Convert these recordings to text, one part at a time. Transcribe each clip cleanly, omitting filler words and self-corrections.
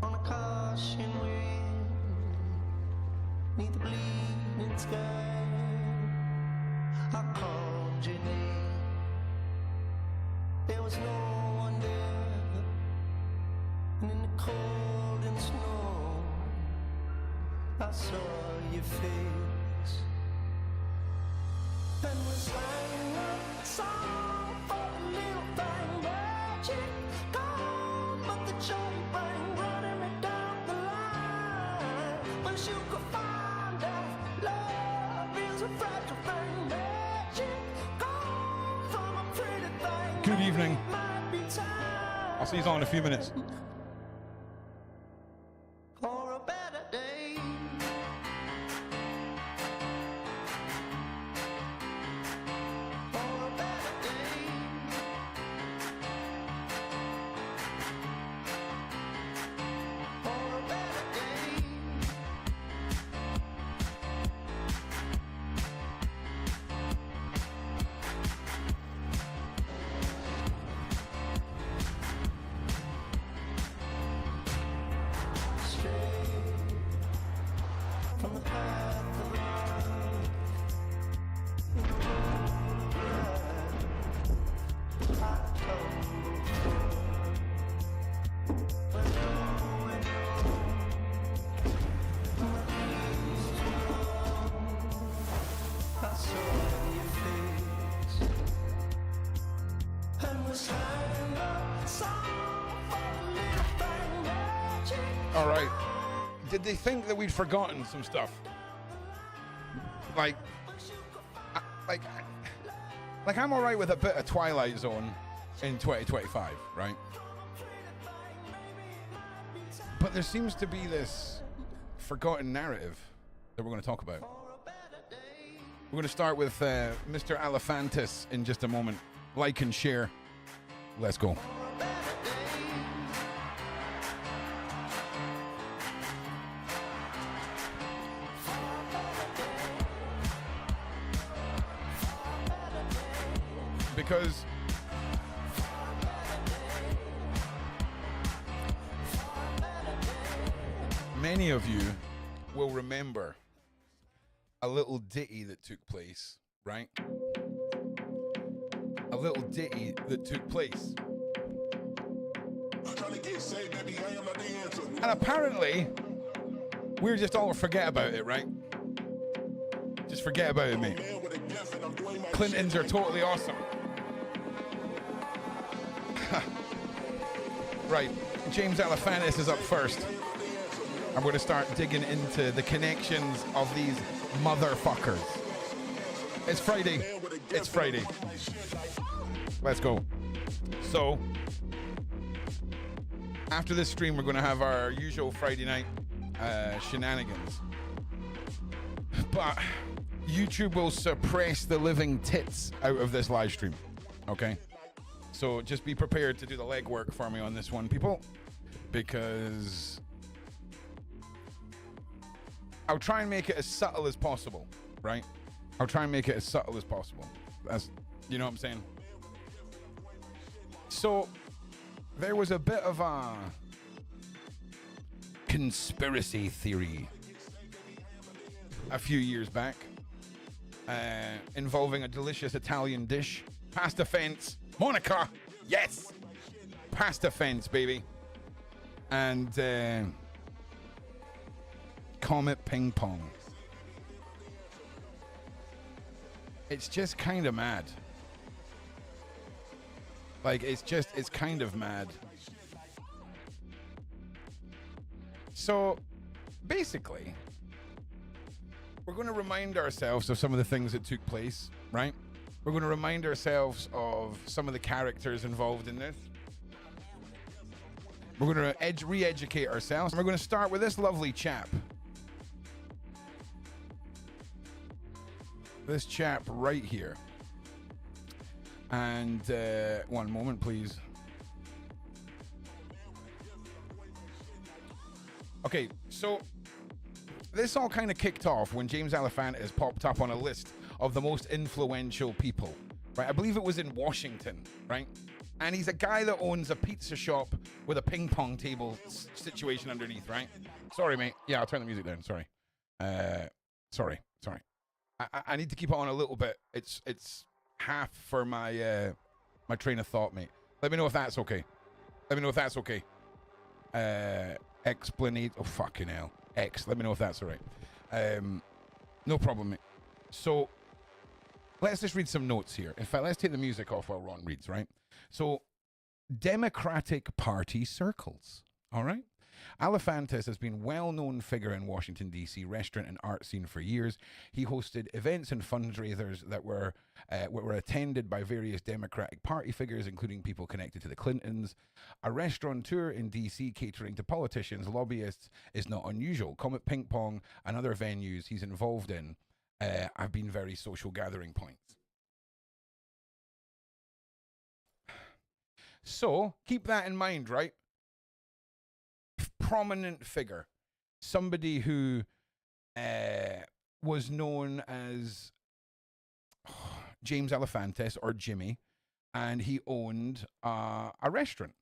on a caution wind, neath the bleeding sky. I called your name. There was no one there, and in the cold and snow, I saw your face. And we sang a song for a little thing, magic gone, but the joy rang, running me down the line. Wish you could find out love is a fragile thing, magic gone from a pretty thing. Good evening. I'll see you all in a few minutes. For a better day. For a better day. For a better day. From the path of life, the road I come before. When you went home, my days too long, I saw your face, and we sang a song for a little thing, magic. All right. Did they think that we'd forgotten some stuff? Like I'm all right with a bit of Twilight Zone in 2025, right? But there seems to be this forgotten narrative that we're going to talk about. We're going to start with Mr. Alefantis in just a moment. Like and share. Let's go. Because many of you will remember a little ditty that took place, right? A little ditty that took place. And apparently, we're just all forget about it, right? Just forget about it, mate. Clintons are totally awesome. Right, James Alefantis is up first. I'm going to start digging into the connections of these motherfuckers. It's Friday. It's Friday. Let's go. So, after this stream, we're going to have our usual Friday night shenanigans. But YouTube will suppress the living tits out of this live stream. Okay? So just be prepared to do the legwork for me on this one, people, because I'll try and make it as subtle as possible, right? I'll try and make it as subtle as possible. That's, you know what I'm saying? So there was a bit of a conspiracy theory a few years back involving a delicious Italian dish, pasta fence. Monica, yes, pasta fence, baby, and Comet ping pong. It's just kind of mad. Like, it's kind of mad. So, basically, we're going to remind ourselves of some of the things that took place, right? We're going to remind ourselves of some of the characters involved in this. We're going to re-educate ourselves. And we're going to start with this lovely chap. This chap right here. And one moment, please. Okay, so this all kind of kicked off when James Alefantis popped up on a list of the most influential people, right? I believe it was in Washington, right? And he's a guy that owns a pizza shop with a ping pong table situation underneath, right? Sorry, mate. Yeah, I'll turn the music down. Sorry. Sorry. I need to keep it on a little bit. It's half for my my train of thought, mate. Let me know if that's okay. Explanate. Oh, fucking hell. Let me know if that's all right. No problem, mate. So, let's just read some notes here. In fact, let's take the music off while Ron reads, right? So, Democratic Party circles, all right? Alefantis has been a well-known figure in Washington, D.C. restaurant and art scene for years. He hosted events and fundraisers that were attended by various Democratic Party figures, including people connected to the Clintons. A restaurateur in D.C. catering to politicians, lobbyists is not unusual. Comet, Ping Pong, and other venues he's involved in have been very social gathering points. So, keep that in mind, right? Prominent figure. Somebody who was known as James Alefantis, or Jimmy, and he owned a restaurant.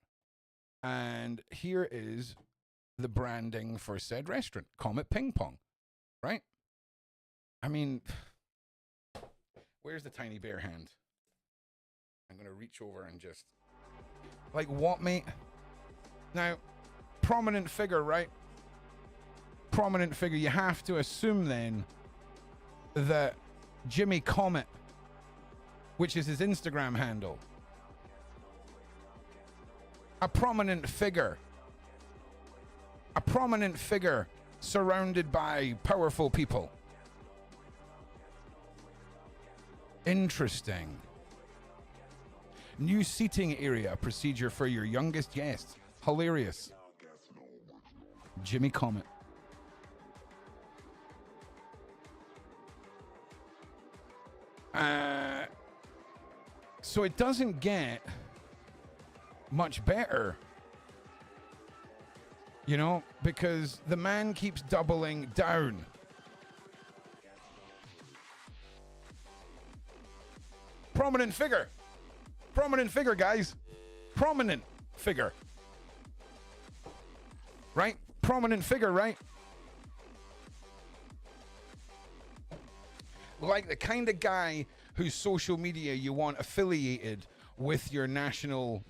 And here is the branding for said restaurant, Comet Ping Pong, right? I mean, where's the tiny bear hand? I'm going to reach over and just... Like what, mate? Now, prominent figure, right? Prominent figure. You have to assume then that Jimmy Comet, which is his Instagram handle, a prominent figure surrounded by powerful people. Interesting. New seating area procedure for your youngest guests. Hilarious. Jimmy Comet. So it doesn't get much better, you know, because the man keeps doubling down. Prominent figure, guys. Prominent figure. Right? Prominent figure, right? Like the kind of guy whose social media you want affiliated with your national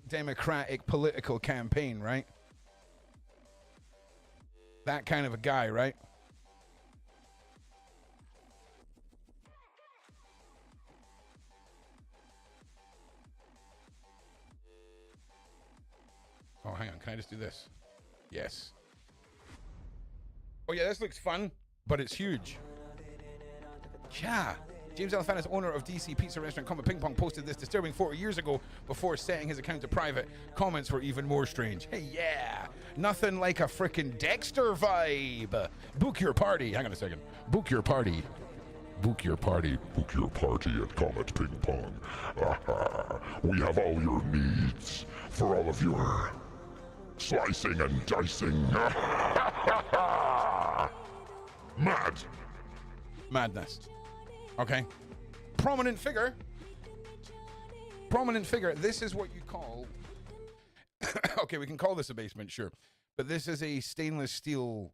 democratic political campaign, right? That kind of a guy, right? Oh, hang on. Can I just do this? Yes. Oh, yeah, this looks fun, but it's huge. Yeah. James Alefantis, owner of DC pizza restaurant Comet Ping Pong, posted this disturbing photo years ago before setting his account to private. Comments were even more strange. Hey, yeah. Nothing like a frickin' Dexter vibe. Book your party. Hang on a second. Book your party. Book your party. Book your party at Comet Ping Pong. We have all your needs for all of your slicing and dicing. Madness. Okay. Prominent figure. This is what you call... Okay, we can call this a basement, sure. But this is a stainless steel...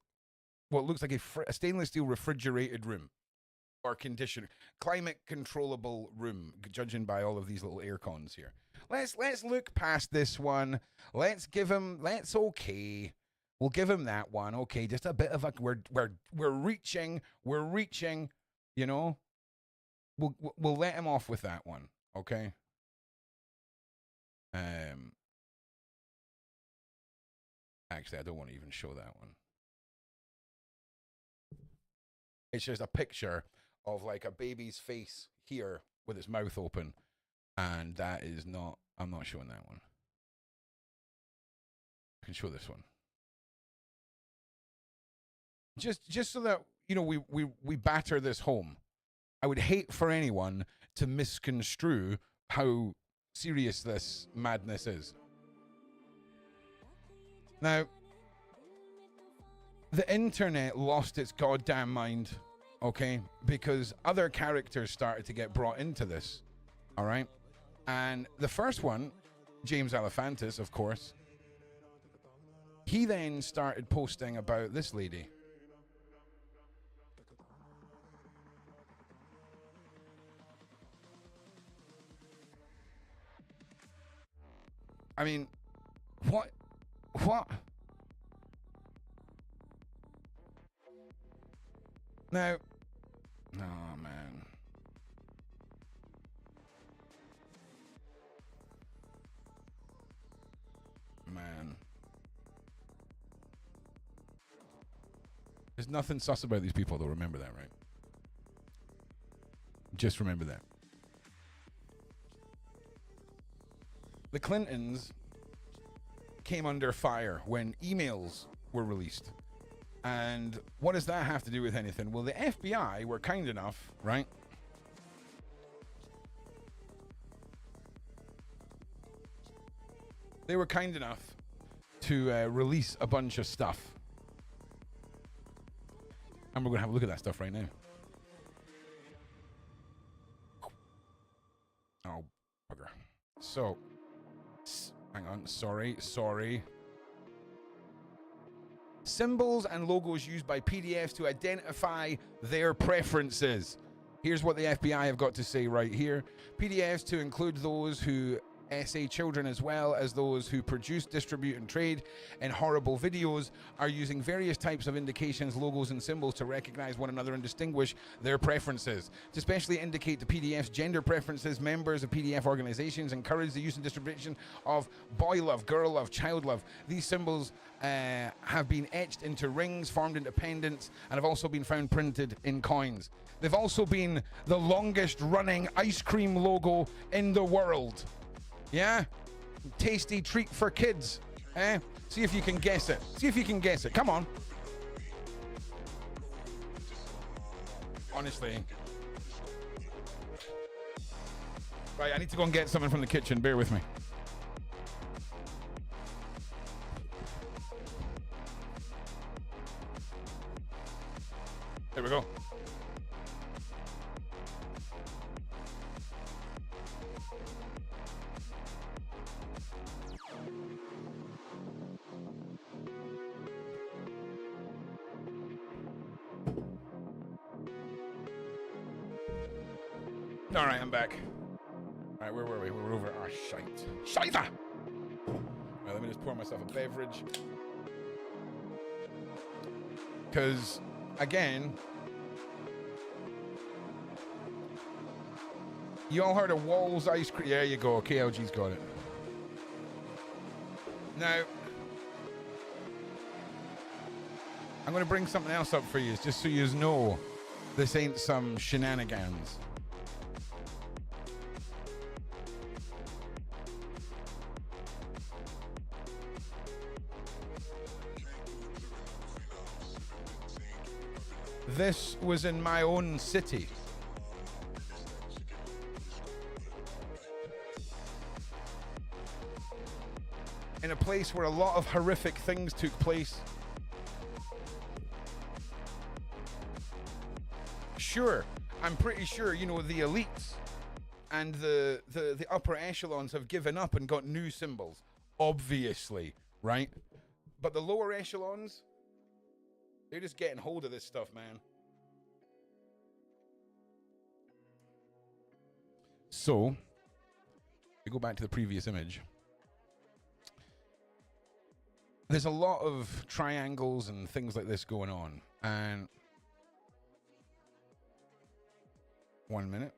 What looks like a stainless steel refrigerated room. Or conditioner. Climate controllable room, judging by all of these little air cons here. Let's look past this one. Let's give him... Okay. We'll give him that one. Okay, just a bit of a... We're reaching, you know? We'll let him off with that one, okay? Actually, I don't want to even show that one. It's just a picture of like a baby's face here with its mouth open, and that is not... I'm not showing that one. I can show this one. Just so that, you know, we batter this home. I would hate for anyone to misconstrue how serious this madness is. Now, the internet lost its goddamn mind, okay? Because other characters started to get brought into this, all right? And the first one, James Alefantis, of course, he then started posting about this lady. I mean, what? Now, oh man. Man. There's nothing sus about these people, though. Remember that, right? Just remember that. The Clintons came under fire when emails were released. And what does that have to do with anything? Well, the FBI were kind enough, right? They were kind enough to release a bunch of stuff. And we're going to have a look at that stuff right now. Oh, bugger. So, hang on. Sorry. Symbols and logos used by PDFs to identify their preferences. Here's what the FBI have got to say right here. PDFs, to include those who essay children as well as those who produce, distribute, and trade in horrible videos, are using various types of indications, logos, and symbols to recognize one another and distinguish their preferences. To especially indicate the PDF's gender preferences, members of PDF organizations encourage the use and distribution of boy love, girl love, child love. These symbols have been etched into rings, formed into pendants, and have also been found printed in coins. They've also been the longest running ice cream logo in the world. Yeah? Tasty treat for kids. See if you can guess it. Come on. Honestly. Right, I need to go and get something from the kitchen. Bear with me. There we go. All right, I'm back. All right, where were we? We were over. Oh, shite. Shite! All right, let me just pour myself a beverage. Because, again, you all heard of Wall's ice cream? There you go. KLG's got it. Now, I'm going to bring something else up for you, just so you know this ain't some shenanigans. This was in my own city. In a place where a lot of horrific things took place. Sure, I'm pretty sure, you know, the elites and the upper echelons have given up and got new symbols. Obviously, right? But the lower echelons, they're just getting hold of this stuff, man. So, we go back to the previous image. There's a lot of triangles and things like this going on. And 1 minute.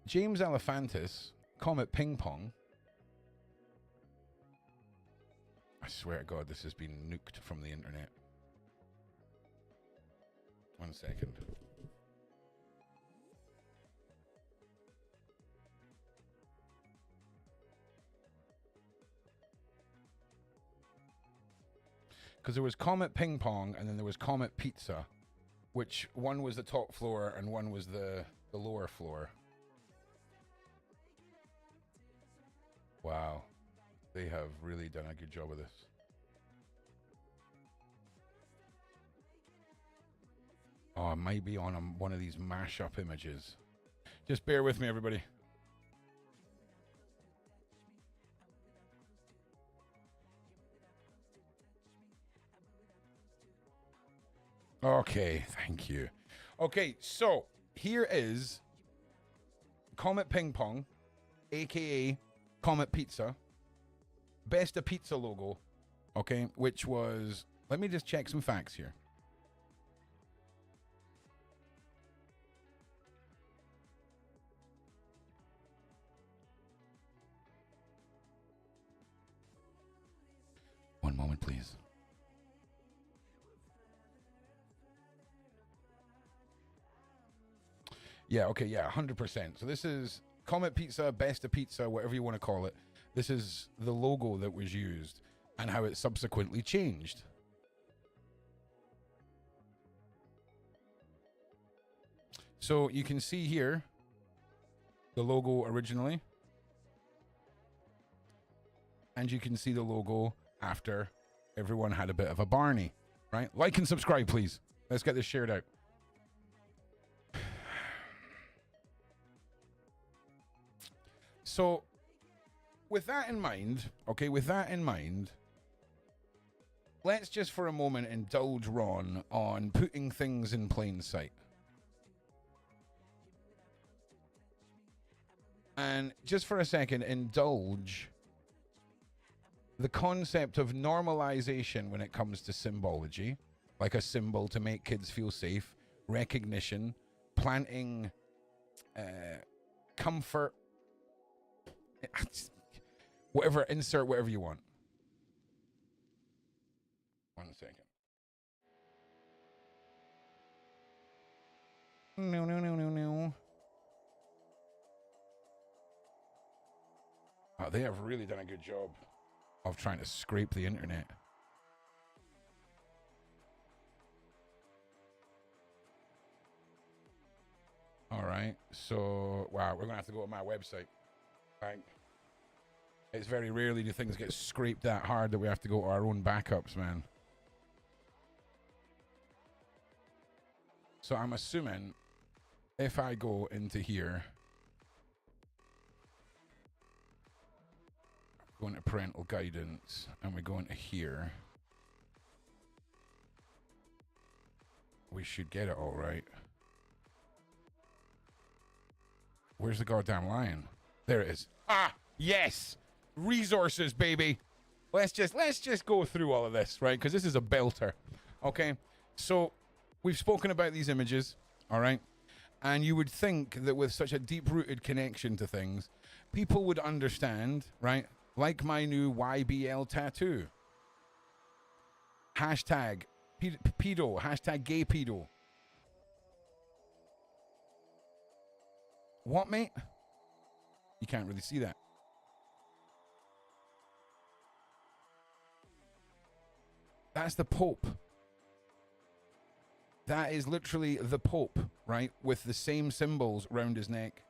James Alefantis, Comet Ping Pong. I swear to God, this has been nuked from the internet. 1 second. Because there was Comet Ping Pong and then there was Comet Pizza, which one was the top floor and one was the lower floor. Wow. They have really done a good job of this. Oh, it might be on one of these mashup images. Just bear with me, everybody. Okay, thank you. Okay, so here is Comet Ping Pong, aka Comet Pizza, Best of Pizza logo, okay, which was, let me just check some facts here. One moment, please. Yeah, okay, yeah, 100%. So this is Comet Pizza, Best of Pizza, whatever you want to call it. This is the logo that was used and how it subsequently changed. So you can see here the logo originally. And you can see the logo after everyone had a bit of a Barney, right? Like and subscribe, please. Let's get this shared out. So, with that in mind, okay, let's just for a moment indulge Ron on putting things in plain sight. And just for a second, indulge the concept of normalization when it comes to symbology, like a symbol to make kids feel safe, recognition, planting comfort, whatever, insert whatever you want. 1 second. No. Oh, they have really done a good job of trying to scrape the internet. All right, so wow, we're gonna have to go to my website. Right, it's very rarely do things get scraped that hard that we have to go to our own backups, man. So I'm assuming if I go into here, going to parental guidance, and we go into here, we should get it all right. Where's the goddamn lion? There it is. Ah, yes, resources, baby. Let's just go through all of this, right? Because this is a belter. Okay, so we've spoken about these images, all right, and you would think that with such a deep-rooted connection to things, people would understand, right? Like my new YBL tattoo. Hashtag pedo. Hashtag gay pedo. What, mate? You can't really see that. That's the Pope. That is literally the Pope, right? With the same symbols around his neck.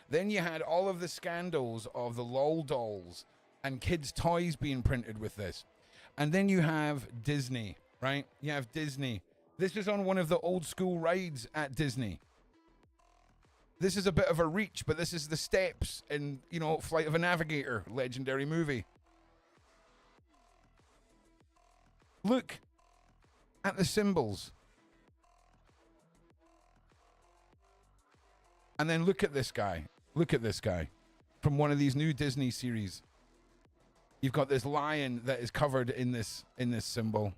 Then you had all of the scandals of the LOL dolls and kids' toys being printed with this. And then you have Disney, right? You have Disney. This is on one of the old school rides at Disney. This is a bit of a reach, but this is the steps in, you know, Flight of a Navigator, legendary movie. Look at the symbols. And then look at this guy. Look at this guy. From one of these new Disney series. You've got this lion that is covered in this symbol.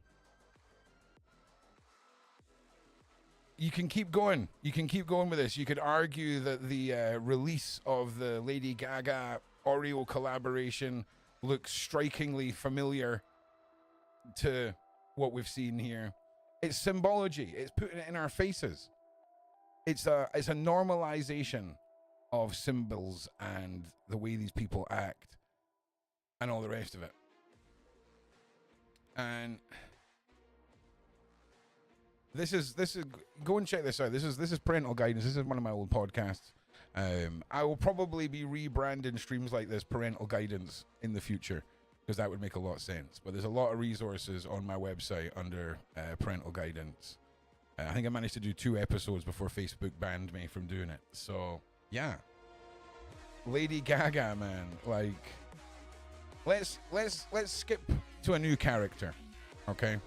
You can keep going. You can keep going with this. You could argue that the release of the Lady Gaga Oreo collaboration looks strikingly familiar to what we've seen here. It's symbology. It's putting it in our faces. It's a normalization of symbols and the way these people act and all the rest of it. And this is go and check this out. This is parental guidance. This is one of my old podcasts. I will probably be rebranding streams like this parental guidance in the future, because that would make a lot of sense. But there's a lot of resources on my website under parental guidance. I think I managed to do 2 episodes before Facebook banned me from doing it. So yeah, Lady Gaga, man. Like, let's skip to a new character, okay?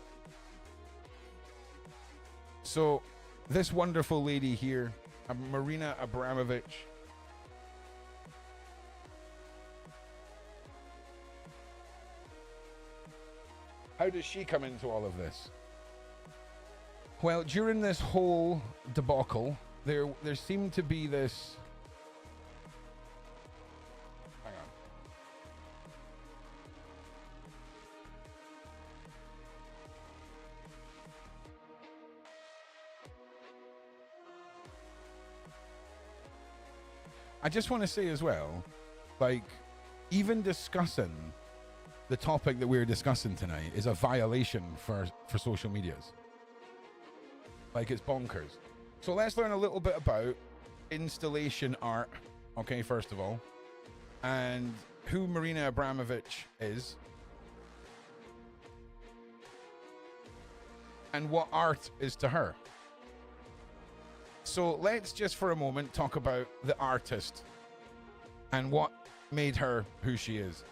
So this wonderful lady here, Marina Abramovic, how does she come into all of this? Well, during this whole debacle, there seemed to be this... Hang on. I just want to say as well, like, even discussing the topic that we're discussing tonight is a violation for social medias. Like, it's bonkers. So let's learn a little bit about installation art, okay, first of all, and who Marina Abramovic is, and what art is to her. So let's just for a moment talk about the artist and what made her who she is.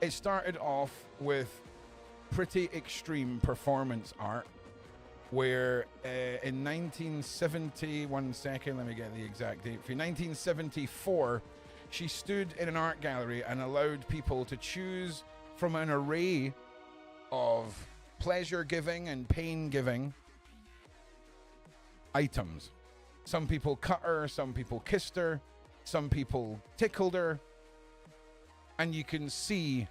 It started off with pretty extreme performance art, where in 1970, one second, let me get the exact date for you, 1974, she stood in an art gallery and allowed people to choose from an array of pleasure-giving and pain-giving items. Some people cut her, some people kissed her, some people tickled her, and you can see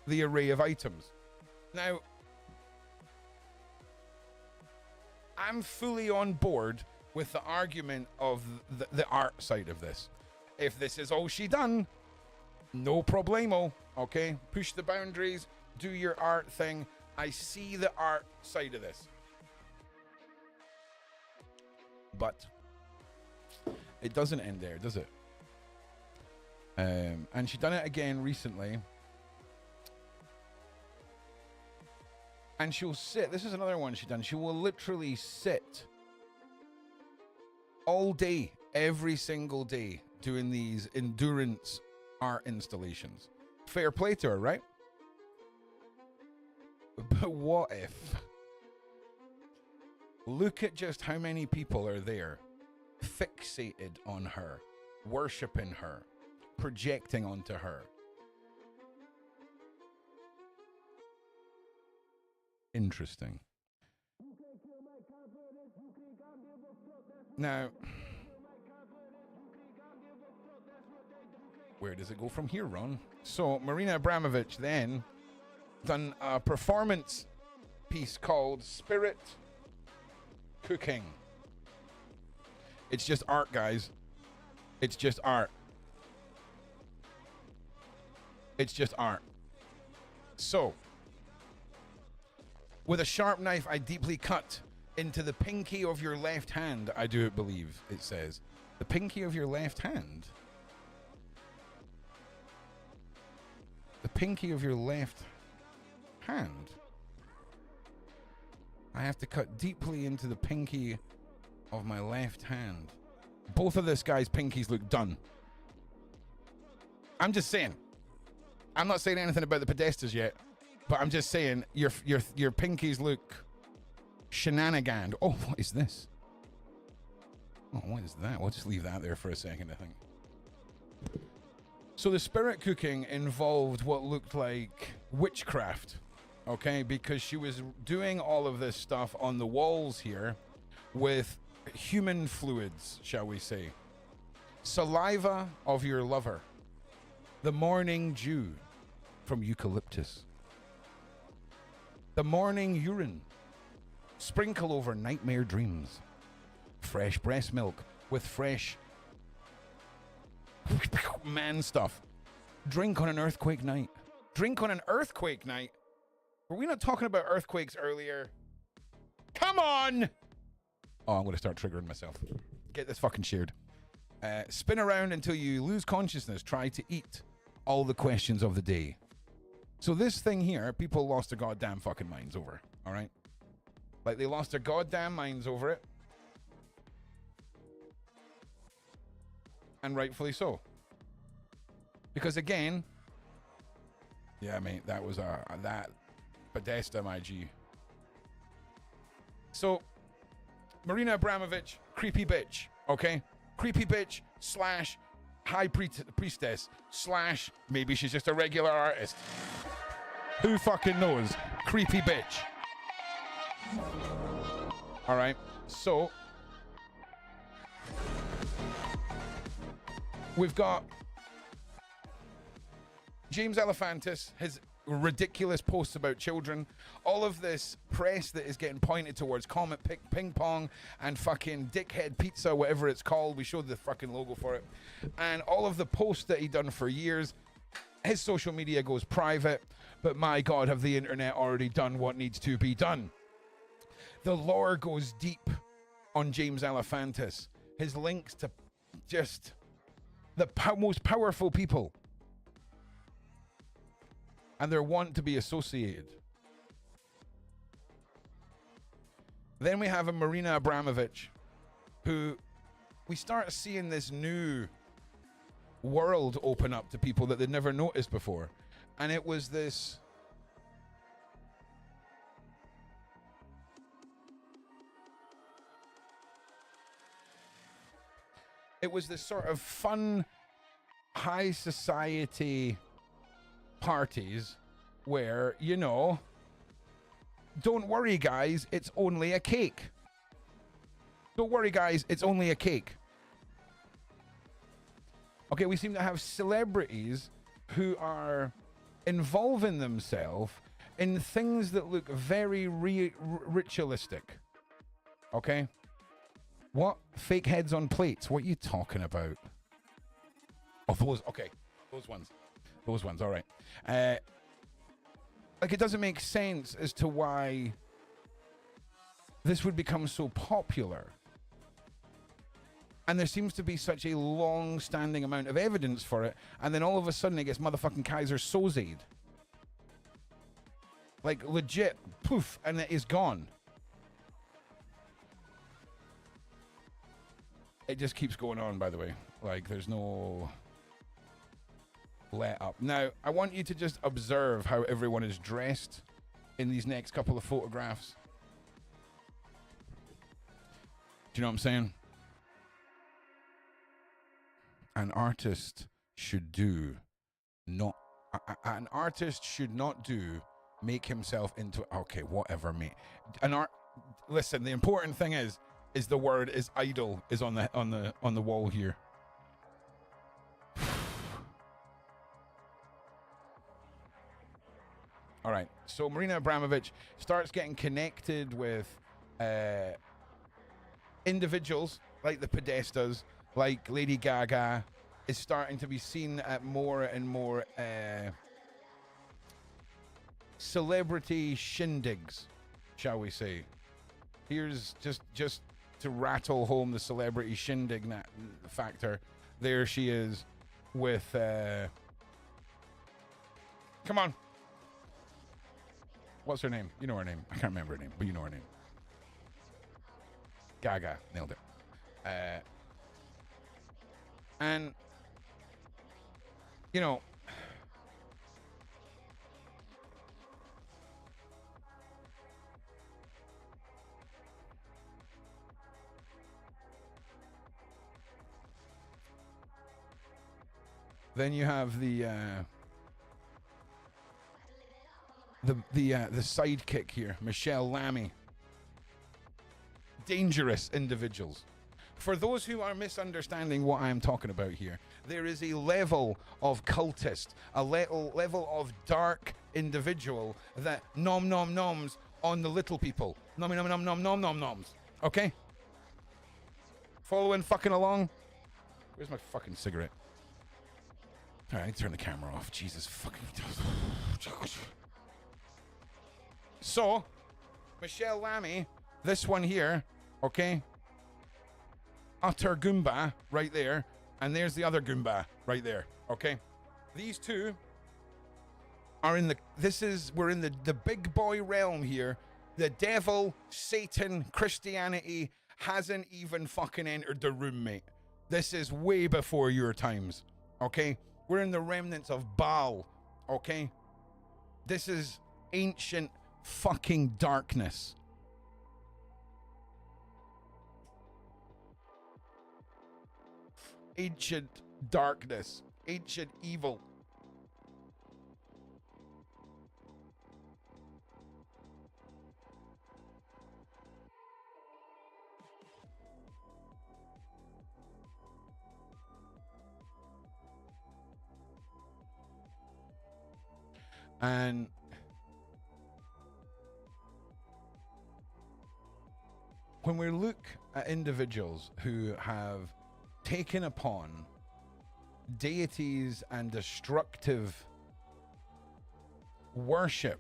the array of items. Now, I'm fully on board with the argument of the art side of this. If this is all she done, no problemo, okay? Push the boundaries, do your art thing. I see the art side of this. But it doesn't end there, does it? And she done it again recently. And she'll sit. This is another one she done. She will literally sit all day, every single day, doing these endurance art installations. Fair play to her, right? But what if? Look at just how many people are there, fixated on her, worshipping her, projecting onto her. Interesting. Now, where does it go from here, Ron? So, Marina Abramovic then done a performance piece called Spirit Cooking. It's just art, guys. It's just art. It's just art. So, with a sharp knife, I deeply cut into the pinky of your left hand, I do believe it says. The pinky of your left hand? The pinky of your left hand? I have to cut deeply into the pinky of my left hand. Both of this guy's pinkies look done. I'm just saying. I'm not saying anything about the Podesta'S yet, but I'm just saying your pinkies look shenanigan. Oh, what is this? Oh, what is that? We'll just leave that there for a second, I think. So the spirit cooking involved what looked like witchcraft, okay? Because she was doing all of this stuff on the walls here with human fluids, shall we say. Saliva of your lover. The morning dew from eucalyptus. The morning urine. Sprinkle over nightmare dreams. Fresh breast milk with fresh man stuff. Drink on an earthquake night. Drink on an earthquake night? Were we not talking about earthquakes earlier? Come on! Oh, I'm going to start triggering myself. Get this fucking shared. Spin around until you lose consciousness. Try to eat all the questions of the day. So this thing here, people lost their goddamn fucking minds over. All right? Like, they lost their goddamn minds over it. And rightfully so. Because again, yeah, mate, that was that Podesta, my G. So, Marina Abramovic, creepy bitch, okay? Creepy bitch slash high priestess slash maybe she's just a regular artist. Who fucking knows? Creepy bitch. All right, so we've got James Alefantis, his ridiculous posts about children, all of this press that is getting pointed towards Comet, Ping Pong, and fucking Dickhead Pizza, whatever it's called. We showed the fucking logo for it. And all of the posts that he done for years. His social media goes private, but my God, have the internet already done what needs to be done. The lore goes deep on James Alefantis. His links to just the most powerful people. And they're want to be associated. Then we have a Marina Abramovic, who we start seeing this new world open up to people that they'd never noticed before. And it was this sort of fun high society parties where, you know, don't worry guys, it's only a cake. Don't worry guys, it's only a cake. Okay, we seem to have celebrities who are involving themselves in things that look very ritualistic. Okay? What? Fake heads on plates? What are you talking about? Oh, those, okay. Those ones, all right. Like, it doesn't make sense as to why this would become so popular. And there seems to be such a long-standing amount of evidence for it, and then all of a sudden it gets motherfucking Kaiser Soze'd. Like, legit, poof, and it is gone. It just keeps going on, by the way. Like, there's no let up. Now, I want you to just observe how everyone is dressed in these next couple of photographs. Do you know what I'm saying? An artist should not make himself into, okay, whatever, mate. Listen, the important thing is the word is idol is on the wall here. All right, so Marina Abramovic starts getting connected with individuals like the Podesta'S, like Lady Gaga, is starting to be seen at more and more celebrity shindigs, shall we say. Here's just to rattle home the celebrity shindig factor. There she is with... come on. What's her name? You know her name. I can't remember her name, but you know her name. Gaga. Nailed it. And, you know, then you have the sidekick here, Michelle Lamy. Dangerous individuals. For those who are misunderstanding what I'm talking about here, there is a level of cultist, a level of dark individual that noms on the little people. Noms. Okay? Following fucking along? Where's my fucking cigarette? Alright, I need to turn the camera off. Jesus fucking... So, Michelle Lamy, this one here, okay? Utter Goomba right there, and there's the other Goomba right there, okay? These two are in we're in the big boy realm here. The devil, Satan, Christianity hasn't even fucking entered the room, mate. This is way before your times, okay? We're in the remnants of Baal, okay? This is ancient fucking darkness. ancient darkness, ancient evil. And when we look at individuals who have taken upon deities and destructive worship,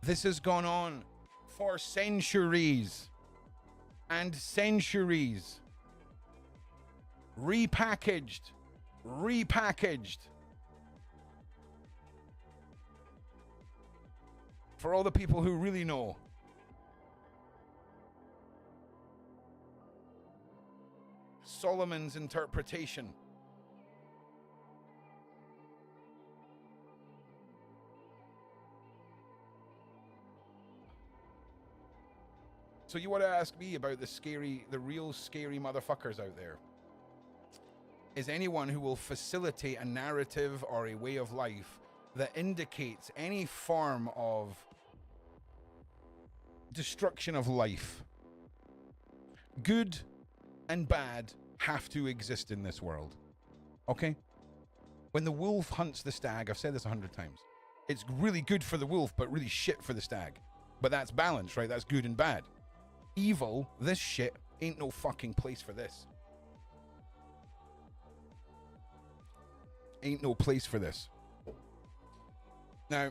this has gone on for centuries and centuries. Repackaged. For all the people who really know. Solomon's interpretation. So you want to ask me about the real scary motherfuckers out there? Is anyone who will facilitate a narrative or a way of life that indicates any form of destruction of life. Good and bad have to exist in this world. Okay? When the wolf hunts the stag, I've said this 100 times, it's really good for the wolf, but really shit for the stag. But that's balance, right? That's good and bad. Evil, this shit, ain't no fucking place for this. Ain't no place for this. Now,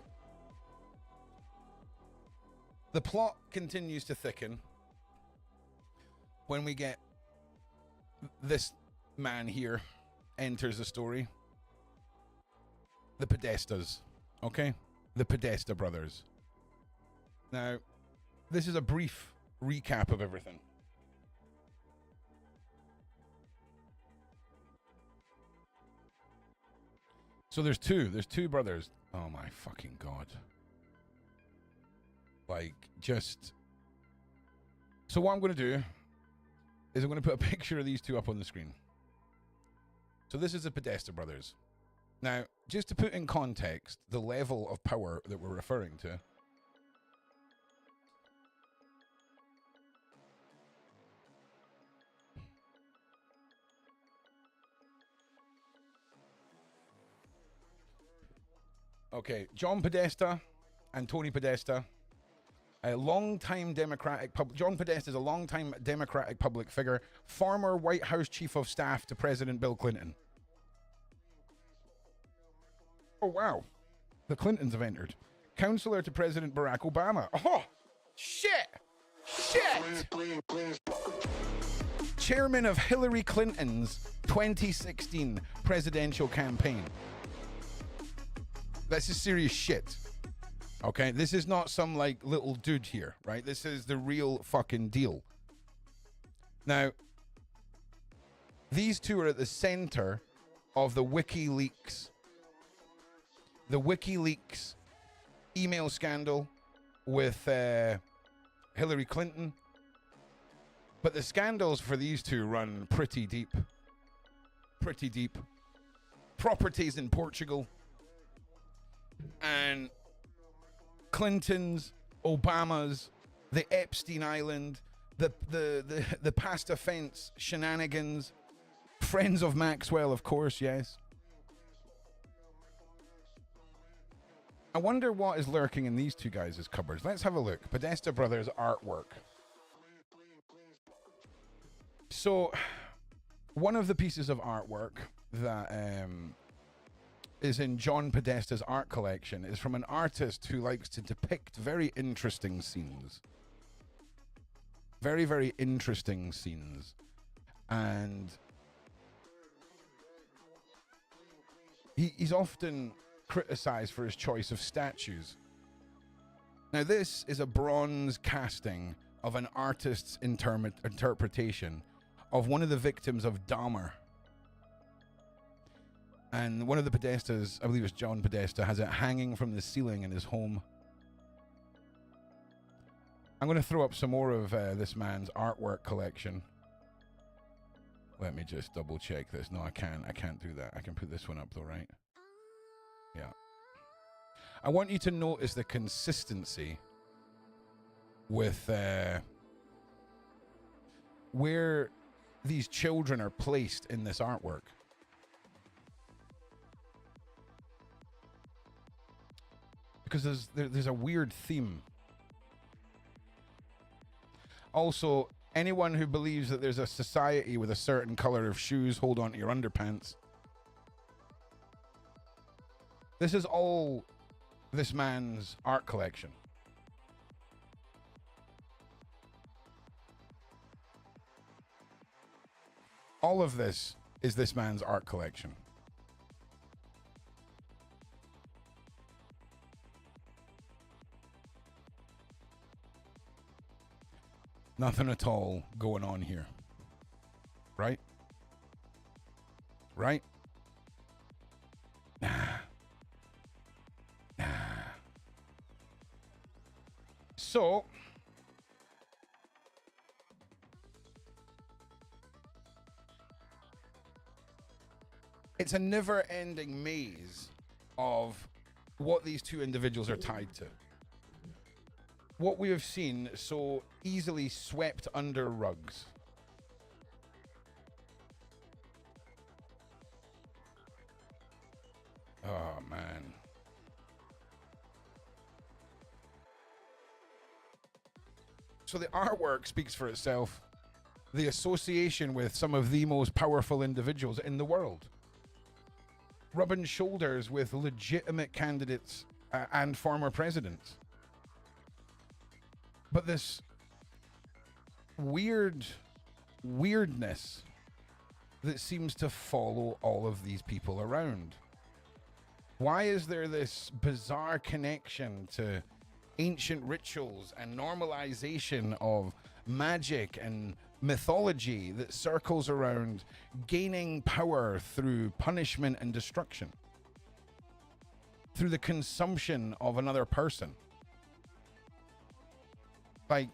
the plot continues to thicken when we get this man here enters the story. The Podesta'S, okay? The Podesta brothers. Now, this is a brief recap of everything. So there's two brothers. Oh my fucking God. Like, just... So what I'm going to do is I'm going to put a picture of these two up on the screen. So this is the Podesta brothers. Now, just to put in context the level of power that we're referring to. Okay, John Podesta and Tony Podesta. A long-time Democratic... John Podesta is a long-time Democratic public figure. Former White House Chief of Staff to President Bill Clinton. Oh, wow. The Clintons have entered. Counselor to President Barack Obama. Oh, shit. Shit. Chairman of Hillary Clinton's 2016 presidential campaign. This is serious shit. Okay, this is not some like little dude here, right? This is the real fucking deal. Now, these two are at the center of the WikiLeaks. The WikiLeaks email scandal with Hillary Clinton. But the scandals for these two run pretty deep. Pretty deep. Properties in Portugal. And Clintons, Obamas, the Epstein Island, the past offense shenanigans, friends of Maxwell, of course, yes. I wonder what is lurking in these two guys' cupboards. Let's have a look. Podesta Brothers artwork. So, one of the pieces of artwork that is in John Podesta's art collection is from an artist who likes to depict very interesting scenes. Very, very interesting scenes. And he's often criticized for his choice of statues. Now, this is a bronze casting of an artist's interpretation of one of the victims of Dahmer. And one of the Podestas, I believe it's John Podesta, has it hanging from the ceiling in his home. I'm going to throw up some more of this man's artwork collection. Let me just double check this. No, I can't do that. I can put this one up though, right? Yeah. I want you to notice the consistency with where these children are placed in this artwork. Because there's a weird theme. Also, anyone who believes that there's a society with a certain color of shoes, hold on to your underpants. This is all this man's art collection. All of this is this man's art collection. Nothing at all going on here. Right? Right? Nah. Nah. So, it's a never-ending maze of what these two individuals are tied to. What we have seen so easily swept under rugs. Oh, man. So the artwork speaks for itself. The association with some of the most powerful individuals in the world. Rubbing shoulders with legitimate candidates and former presidents. But this weirdness that seems to follow all of these people around. Why is there this bizarre connection to ancient rituals and normalization of magic and mythology that circles around gaining power through punishment and destruction? Through the consumption of another person? Like,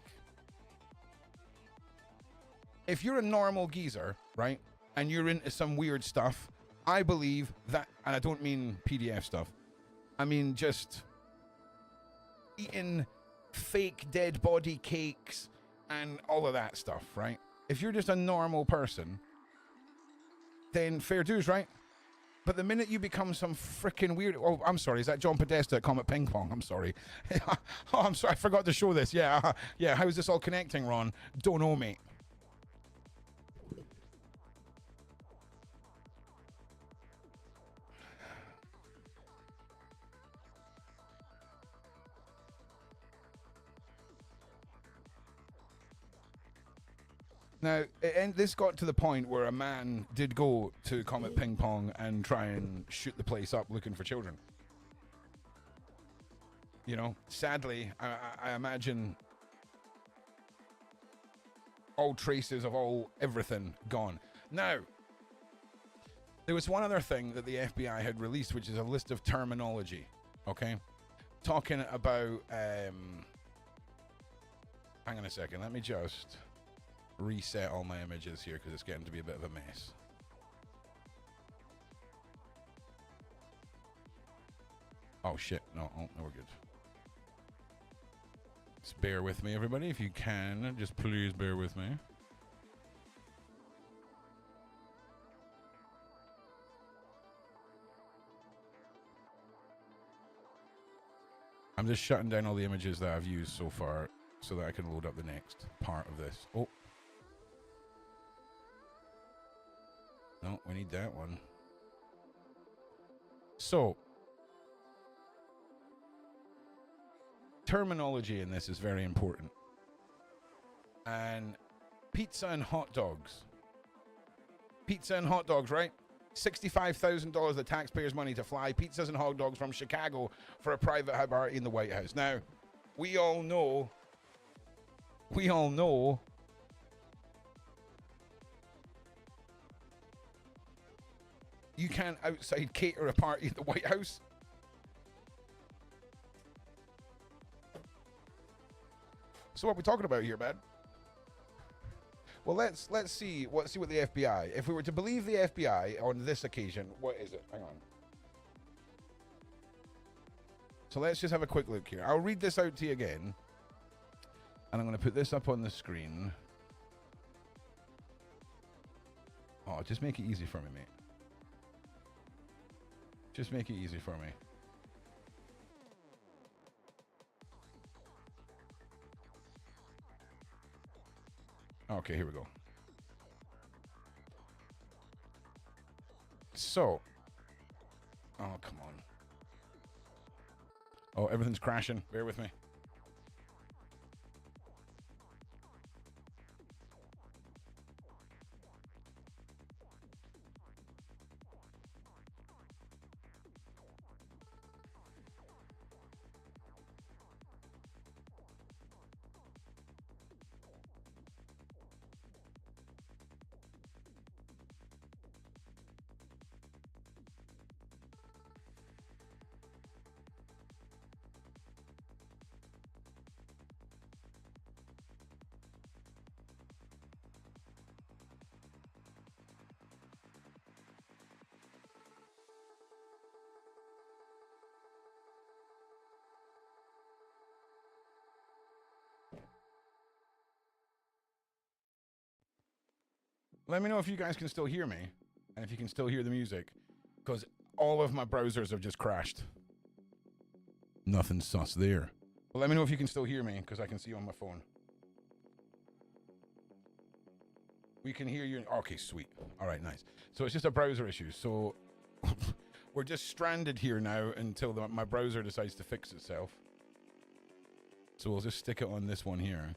if you're a normal geezer, right, and you're into some weird stuff, I believe that, and I don't mean PDF stuff, I mean just eating fake dead body cakes and all of that stuff, right? If you're just a normal person, then fair dues, right? But the minute you become some freaking weird... Oh, I'm sorry. Is that John Podesta at Comet Ping Pong? I'm sorry. Oh, I'm sorry. I forgot to show this. Yeah. Yeah. How is this all connecting, Ron? Don't know, mate. Now, and this got to the point where a man did go to Comet Ping Pong and try and shoot the place up looking for children. You know, sadly, I imagine all traces of everything gone. Now, there was one other thing that the FBI had released, which is a list of terminology, okay? Talking about, hang on a second, let me just reset all my images here because it's getting to be a bit of a mess. Oh shit, no, we're good. Just bear with me, everybody, if you can, just please bear with me. I'm just shutting down all the images that I've used so far so that I can load up the next part of this. Oh. No, we need that one. So, terminology in this is very important. And pizza and hot dogs. Pizza and hot dogs, right? $65,000 of the taxpayers' money to fly pizzas and hot dogs from Chicago for a private party in the White House. Now, we all know you can't outside cater a party at the White House. So what are we talking about here, man? Well, let's see what the FBI. If we were to believe the FBI on this occasion, what is it? Hang on. So let's just have a quick look here. I'll read this out to you again, and I'm going to put this up on the screen. Oh, just make it easy for me, mate. Just make it easy for me. Okay, here we go. So, oh, come on. Oh, everything's crashing. Bear with me. Let me know if you guys can still hear me, and if you can still hear the music, because all of my browsers have just crashed. Nothing sus there. But let me know if you can still hear me, because I can see you on my phone. We can hear you. Okay, sweet. All right, nice. So it's just a browser issue. So we're just stranded here now until my browser decides to fix itself. So we'll just stick it on this one here.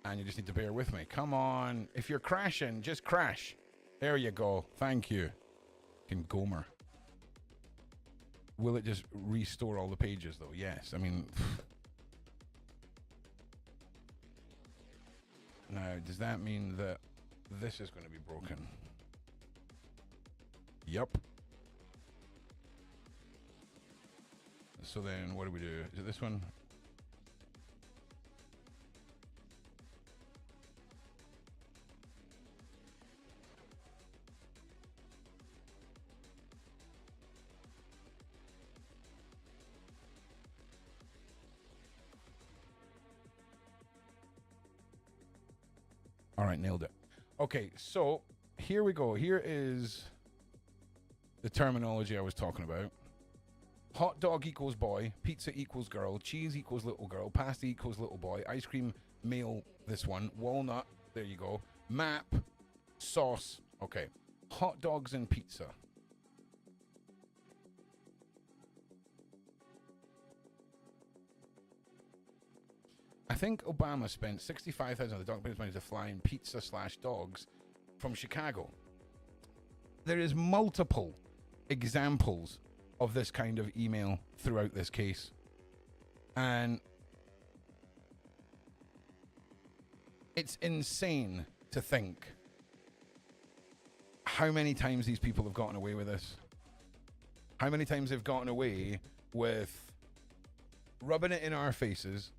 And you just need to bear with me. Come on. If you're crashing, just crash. There you go. Thank you. Fucking Gomer. Will it just restore all the pages, though? Yes. I mean... Now, does that mean that this is going to be broken? Yup. So then, what do we do? Is it this one? All right, nailed it. Okay, so here we go. Here is the terminology I was talking about. Hot dog equals boy, pizza equals girl, cheese equals little girl, pasta equals little boy, ice cream, male, this one, walnut, there you go, map, sauce, okay. Hot dogs and pizza. I think Obama spent $65,000 of the dog business money to fly in pizza/dogs from Chicago. There is multiple examples of this kind of email throughout this case. And it's insane to think how many times these people have gotten away with this. How many times they've gotten away with rubbing it in our faces,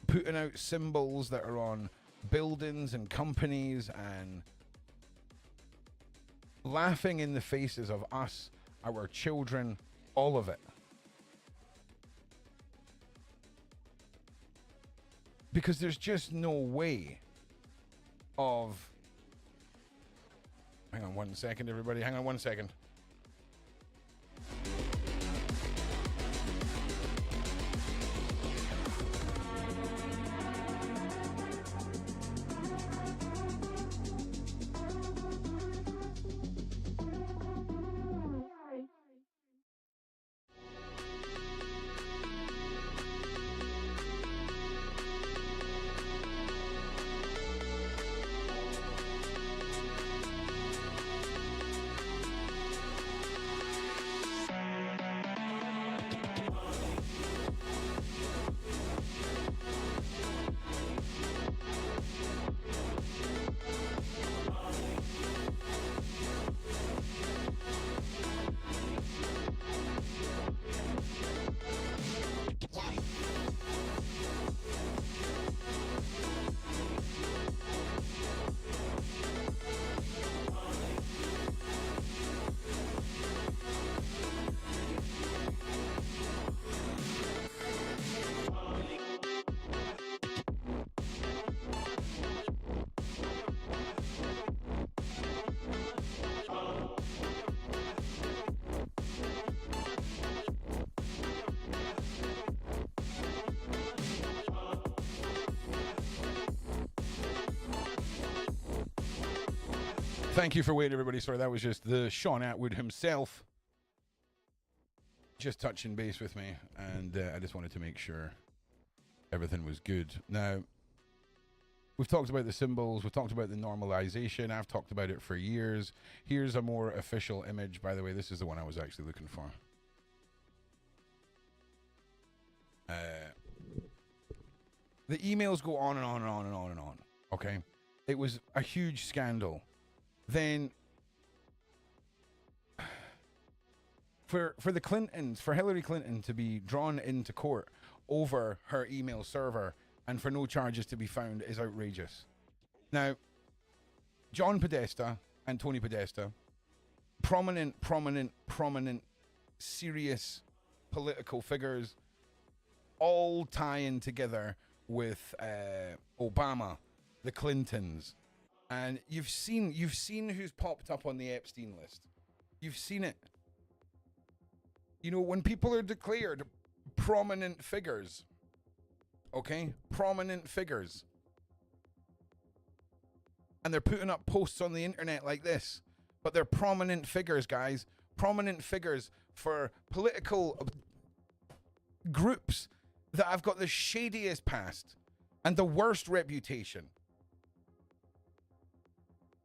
putting out symbols that are on buildings and companies and laughing in the faces of us, our children, all of it. Because there's just no way of... Hang on 1 second, everybody. Hang on 1 second. Thank you for waiting, everybody. Sorry, that was just the Sean Atwood himself just touching base with me, and I just wanted to make sure everything was good. Now, we've talked about the symbols, we've talked about the normalization, I've talked about it for years. Here's a more official image, by the way. This is the one I was actually looking for. The emails go on and on and on and on and on, okay? It was a huge scandal. Then for the Clintons, for Hillary Clinton to be drawn into court over her email server and for no charges to be found is outrageous. Now, John Podesta and Tony Podesta, prominent, serious political figures, all tying together with Obama, the Clintons. And you've seen who's popped up on the Epstein list. You've seen it. You know, when people are declared prominent figures, okay? Prominent figures. And they're putting up posts on the internet like this. But they're prominent figures, guys. Prominent figures for political groups that have got the shadiest past and the worst reputation.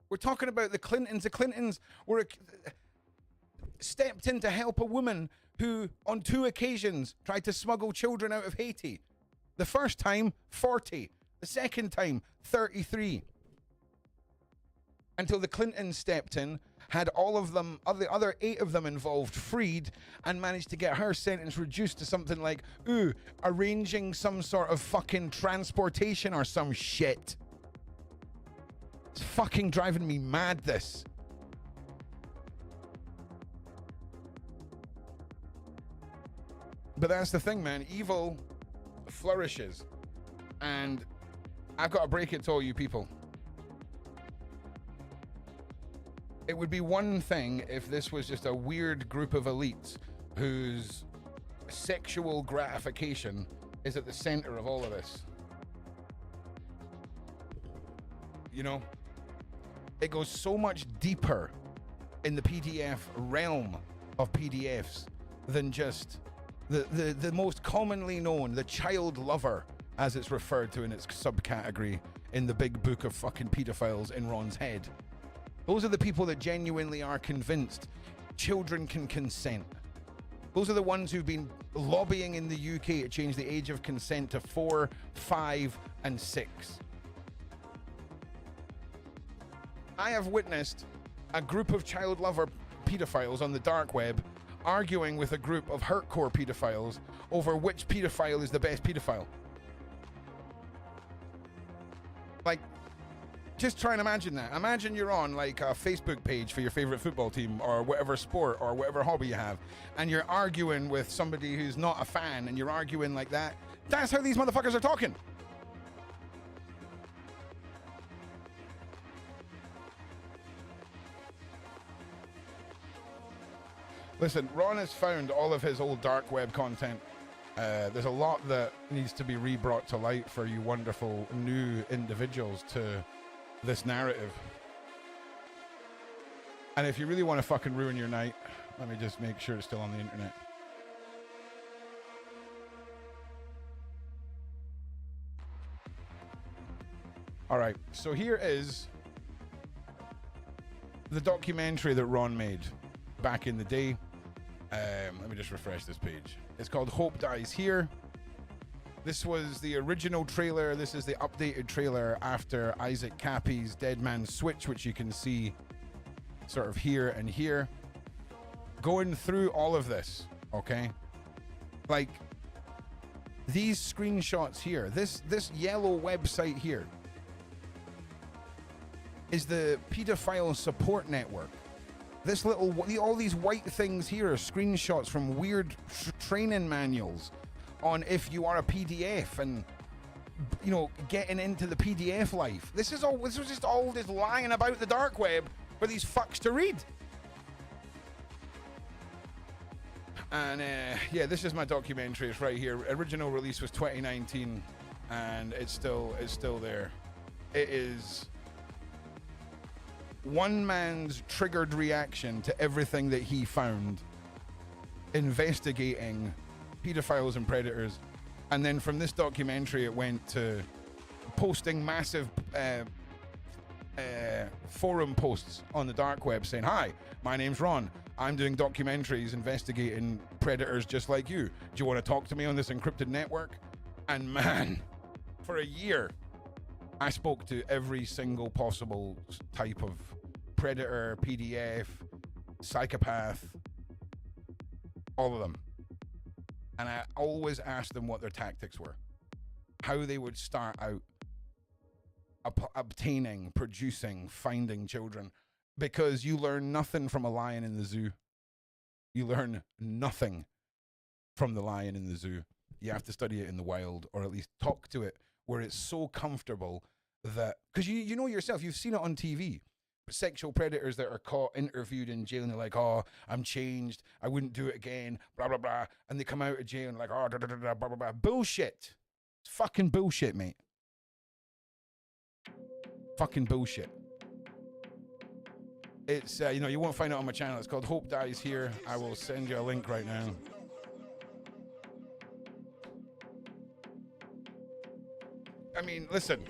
We're talking about the Clintons. The Clintons were stepped in to help a woman who, on 2 occasions, tried to smuggle children out of Haiti. The first time, 40. The second time, 33. Until the Clintons stepped in, had all of them, the other 8 of them involved, freed, and managed to get her sentence reduced to something like, arranging some sort of fucking transportation or some shit. It's fucking driving me mad, this. But that's the thing, man. Evil flourishes. And I've got to break it to all you people. It would be one thing if this was just a weird group of elites whose sexual gratification is at the center of all of this. You know? It goes so much deeper in the PDF realm of PDFs than just the most commonly known, the child lover, as it's referred to in its subcategory in the big book of fucking pedophiles in Ron's head. Those are the people that genuinely are convinced children can consent. Those are the ones who've been lobbying in the UK to change the age of consent to 4, 5, and 6. I have witnessed a group of child lover pedophiles on the dark web arguing with a group of hardcore pedophiles over which pedophile is the best pedophile. Like, just try and imagine that. Imagine you're on like a Facebook page for your favorite football team or whatever sport or whatever hobby you have, and you're arguing with somebody who's not a fan, and you're arguing like that. That's how these motherfuckers are talking. Listen, Ron has found all of his old dark web content. There's a lot that needs to be re-brought to light for you wonderful new individuals to this narrative. And if you really want to fucking ruin your night, let me just make sure it's still on the internet. All right, so here is the documentary that Ron made back in the day. Let me just refresh this page. It's called Hope Dies Here. This was the original trailer. This is the updated trailer after Isaac Cappy's Dead Man's Switch, which you can see sort of here and here. Going through all of this, okay? Like, these screenshots here, this yellow website here is the pedophile support network. This little, all these white things here are screenshots from weird training manuals on if you are a PDF and, you know, getting into the PDF life. This was just all this lying about the dark web for these fucks to read. And yeah, this is my documentary. It's right here. Original release was 2019, and it's still there. It is one man's triggered reaction to everything that he found investigating pedophiles and predators. And then from this documentary, it went to posting massive forum posts on the dark web saying, "Hi, my name's Ron. I'm doing documentaries investigating predators just like you. Do you want to talk to me on this encrypted network?" And man, for a year, I spoke to every single possible type of predator, PDF, psychopath, all of them. And I always asked them what their tactics were, how they would start out obtaining, producing, finding children, because you learn nothing from a lion in the zoo. You learn nothing from the lion in the zoo. You have to study it in the wild, or at least talk to it where it's so comfortable that, because you know yourself, you've seen it on TV. Sexual predators that are caught, interviewed in jail, and they're like, "Oh, I'm changed. I wouldn't do it again, blah, blah, blah." And they come out of jail and like, "Oh, da, da, da, da, blah, blah, blah." Bullshit. It's fucking bullshit, mate. Fucking bullshit. It's, you won't find it on my channel. It's called Hope Dies Here. I will send you a link right now. I mean, listen.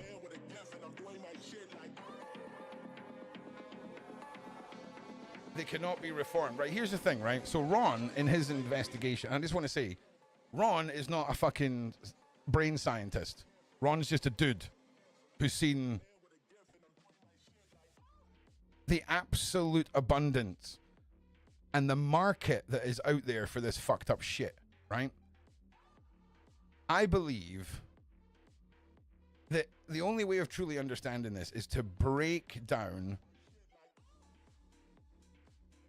They cannot be reformed, right? Here's the thing, right? So Ron, in his investigation, I just want to say, Ron is not a fucking brain scientist. Ron's just a dude who's seen the absolute abundance and the market that is out there for this fucked up shit, right? I believe that the only way of truly understanding this is to break down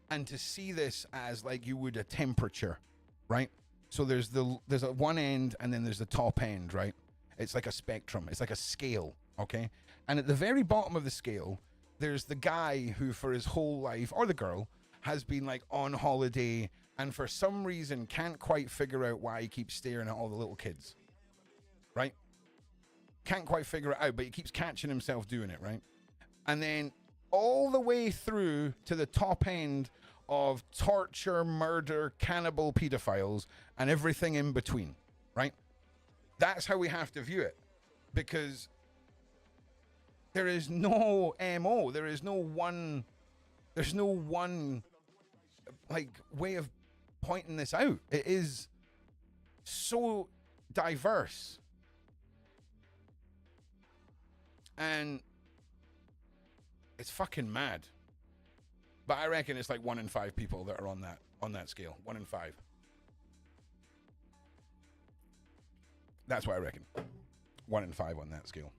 and to see this as like you would a temperature, right? So there's a one end and then there's the top end, right? It's like a spectrum. It's like a scale, okay? And at the very bottom of the scale, there's the guy who for his whole life, or the girl, has been like on holiday and for some reason can't quite figure out why he keeps staring at all the little kids, right? Can't quite figure it out, but he keeps catching himself doing it, right? And then all the way through to the top end of torture, murder, cannibal pedophiles, and everything in between, right? That's how we have to view it, because there is no MO. There's no one like way of pointing this out. It is so diverse. And it's fucking mad. But I reckon it's like 1 in 5 people that are on that scale. 1 in 5. That's what I reckon. 1 in 5 on that scale.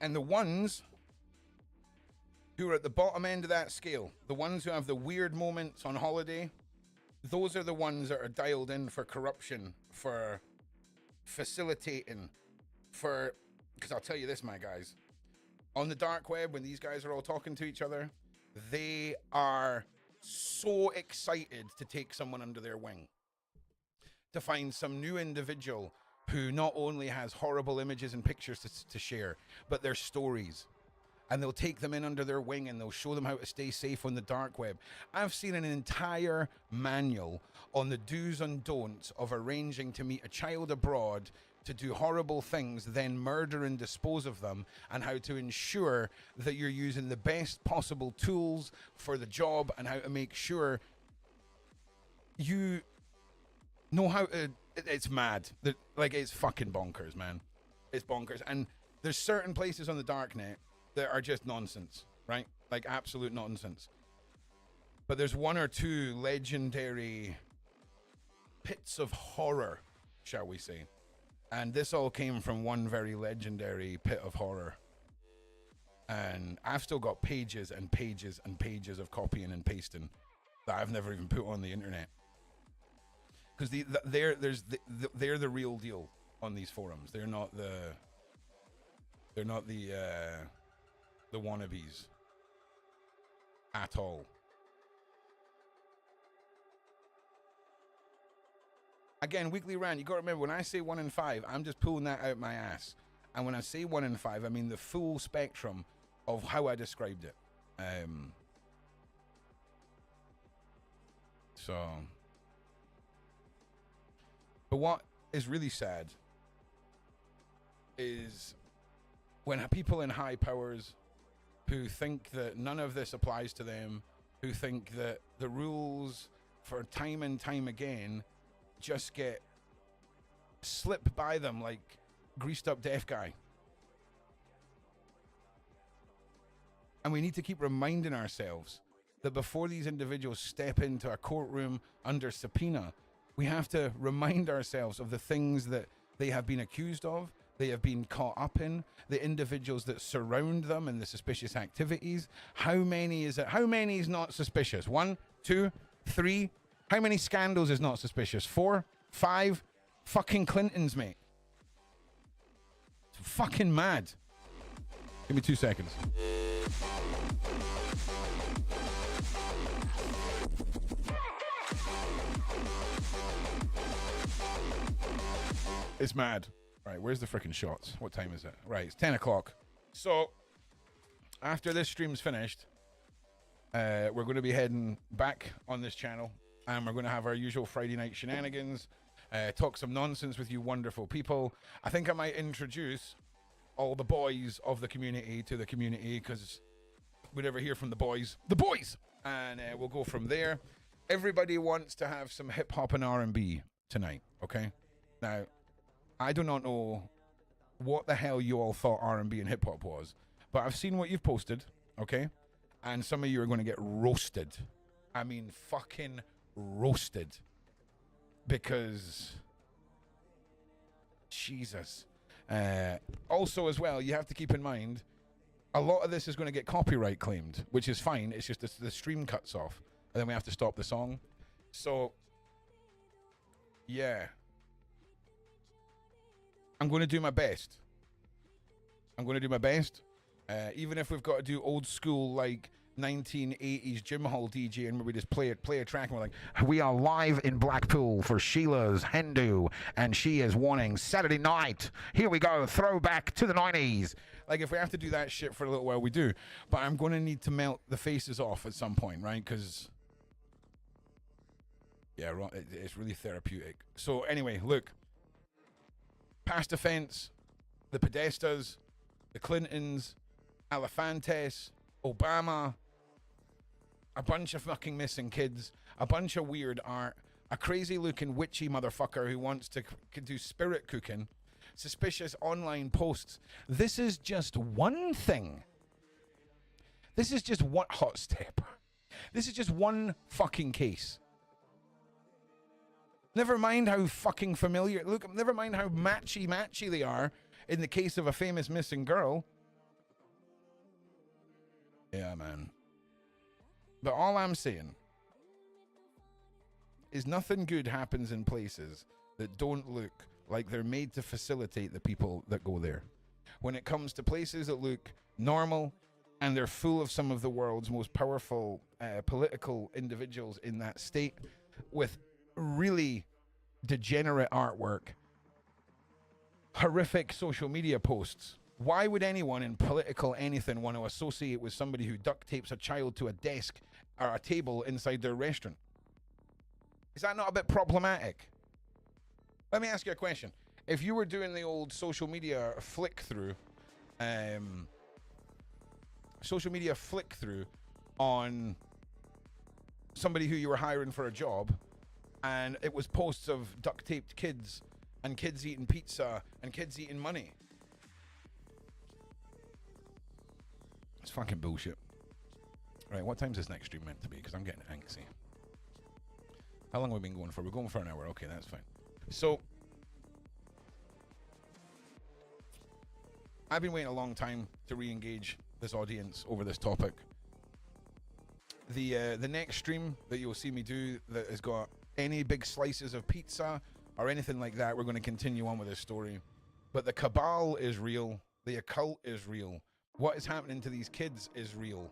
And the ones who are at the bottom end of that scale, the ones who have the weird moments on holiday, those are the ones that are dialed in for corruption, for facilitating, for... Because I'll tell you this, my guys. On the dark web, when these guys are all talking to each other, they are so excited to take someone under their wing. To find some new individual who not only has horrible images and pictures to share, but their stories. And they'll take them in under their wing and they'll show them how to stay safe on the dark web. I've seen an entire manual on the do's and don'ts of arranging to meet a child abroad to do horrible things, then murder and dispose of them, and how to ensure that you're using the best possible tools for the job and how to make sure you know how to... It's mad. Like, it's fucking bonkers, man. It's bonkers. And there's certain places on the darknet that are just nonsense, right? Like absolute nonsense. But there's 1 or 2 legendary pits of horror, shall we say. And this all came from one very legendary pit of horror. And I've still got pages and pages and pages of copying and pasting that I've never even put on the internet. Because they're the real deal on these forums. They're not the wannabes at all. Again, weekly rant. You got to remember, when I say 1 in 5, I'm just pulling that out my ass. And when I say 1 in 5, I mean the full spectrum of how I described it. But what is really sad is when people in high powers who think that none of this applies to them, who think that the rules for time and time again just get slipped by them like greased up deaf guy. And we need to keep reminding ourselves that before these individuals step into a courtroom under subpoena, we have to remind ourselves of the things that they have been accused of, they have been caught up in, the individuals that surround them and the suspicious activities. How many is it? How many is not suspicious? 1, 2, 3. How many scandals is not suspicious? 4, 5. Fucking Clintons, mate. It's fucking mad. Give me 2 seconds. It's mad. Right, where's the freaking shots? What time is it? Right, it's 10 o'clock. So, after this stream's finished, we're going to be heading back on this channel, and we're going to have our usual Friday night shenanigans, talk some nonsense with you wonderful people. I think I might introduce all the boys of the community to the community, because we never hear from the boys. The boys! And we'll go from there. Everybody wants to have some hip-hop and R&B tonight, okay? Now, I do not know what the hell you all thought R&B and hip-hop was, but I've seen what you've posted, okay? And some of you are going to get roasted. I mean, fucking roasted. Because, Jesus. Also, as well, you have to keep in mind, a lot of this is going to get copyright claimed, which is fine. It's just the stream cuts off, and then we have to stop the song. So, yeah. I'm going to do my best. Even if we've got to do old school, like 1980s gym hall DJ, and where we just play a track, and we're like, we are live in Blackpool for Sheila's Hindu, and she is wanting Saturday night. Here we go, throwback to the 90s. Like, if we have to do that shit for a little while, we do. But I'm going to need to melt the faces off at some point, right? Because, yeah, it's really therapeutic. So anyway, look. Past offense, the Podesta'S, the Clintons, Alefantis, Obama, a bunch of fucking missing kids, a bunch of weird art, a crazy looking witchy motherfucker who wants to do spirit cooking, suspicious online posts. This is just one thing. This is just one hot step. This is just one fucking case. Never mind how fucking familiar, look, never mind how matchy they are in the case of a famous missing girl. Yeah, man. But all I'm saying is nothing good happens in places that don't look like they're made to facilitate the people that go there. When it comes to places that look normal and they're full of some of the world's most powerful political individuals in that state with really degenerate artwork, horrific social media posts. Why would anyone in political anything want to associate with somebody who duct tapes a child to a desk or a table inside their restaurant? Is that not a bit problematic? Let me ask you a question. If you were doing the old social media flick through on somebody who you were hiring for a job, and it was posts of duct taped kids and kids eating pizza and kids eating money. It's fucking bullshit. Right, what time's this next stream meant to be? Because I'm getting antsy. How long have we been going for? We're going for an hour. Okay, that's fine. So, I've been waiting a long time to re-engage this audience over this topic. The next stream that you'll see me do that has got any big slices of pizza or anything like that, we're going to continue on with this story. But the cabal is real. The occult is real. What is happening to these kids is real.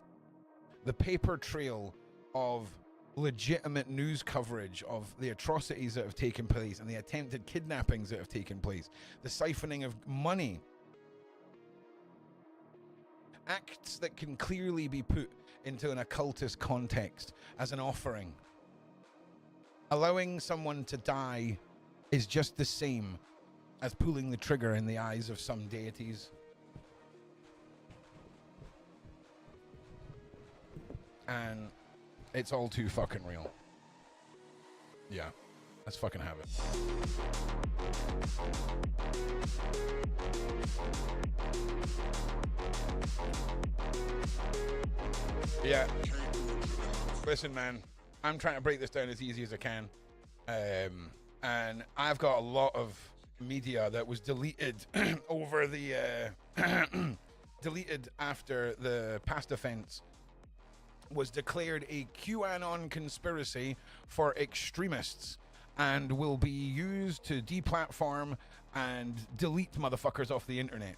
The paper trail of legitimate news coverage of the atrocities that have taken place and the attempted kidnappings that have taken place, the siphoning of money acts that can clearly be put into an occultist context as an offering. Allowing someone to die is just the same as pulling the trigger in the eyes of some deities. And it's all too fucking real. Yeah, let's fucking have it. Yeah. Listen, man, I'm trying to break this down as easy as I can. And I've got a lot of media that was deleted over the deleted after the past offense was declared a QAnon conspiracy for extremists and will be used to deplatform and delete motherfuckers off the internet.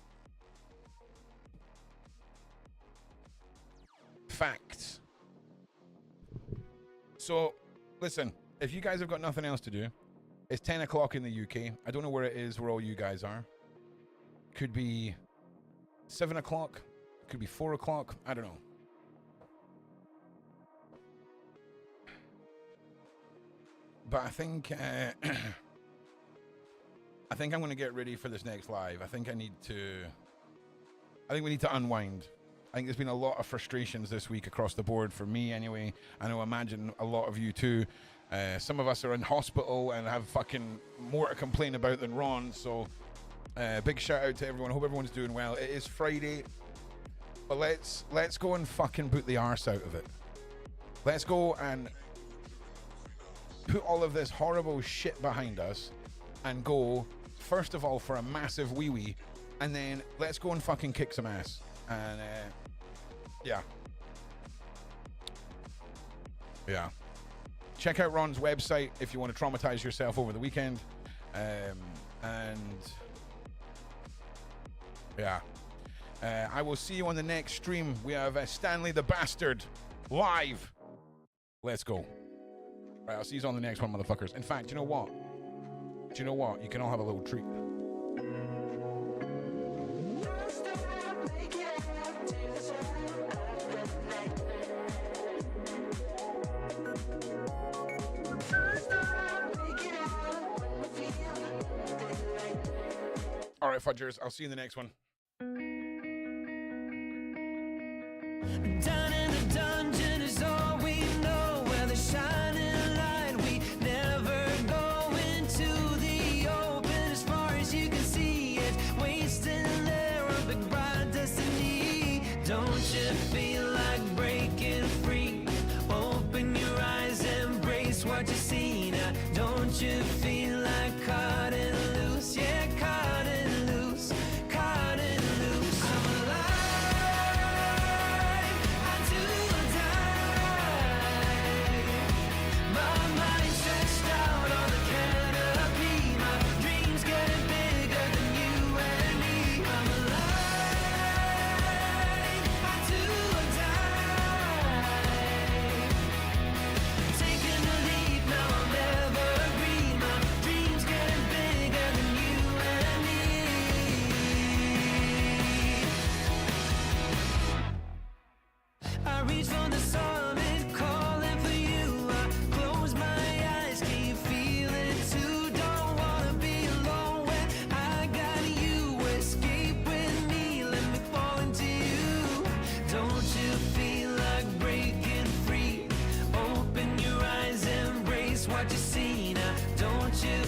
Facts. So, listen, if you guys have got nothing else to do, it's 10 o'clock in the UK. I don't know where it is where all you guys are. Could be 7 o'clock. Could be 4 o'clock. I don't know. But I think I think I'm going to get ready for this next live. I think we need to unwind. I think there's been a lot of frustrations this week across the board for me anyway. I know, imagine a lot of you too. Some of us are in hospital and have fucking more to complain about than Ron. So big shout out to everyone. Hope everyone's doing well. It is Friday, but let's go and fucking put the arse out of it. Let's go and put all of this horrible shit behind us and go, first of all, for a massive wee-wee, and then let's go and fucking kick some ass. And, yeah. Yeah. Check out Ron's website if you want to traumatize yourself over the weekend. And, yeah. I will see you on the next stream. We have Stanley the Bastard live. Let's go. Right, I'll see you on the next one, motherfuckers. In fact, you know what? Do you know what? You can all have a little treat. All right, fudgers. I'll see you in the next one. Down in the dungeon is all we know, where the shining light, we never go into the open. As far as you can see it, wasting there a big bright destiny. Don't you feel like breaking free? Open your eyes, embrace what you see now. Don't you feel like cutting loose? Yeah, cutting loose, cutting loose. I'm alive. Reach for the summit, calling for you. I close my eyes, can you feel it too? Don't wanna be alone when I got you. Escape with me, let me fall into you. Don't you feel like breaking free? Open your eyes, embrace what you see now. Don't you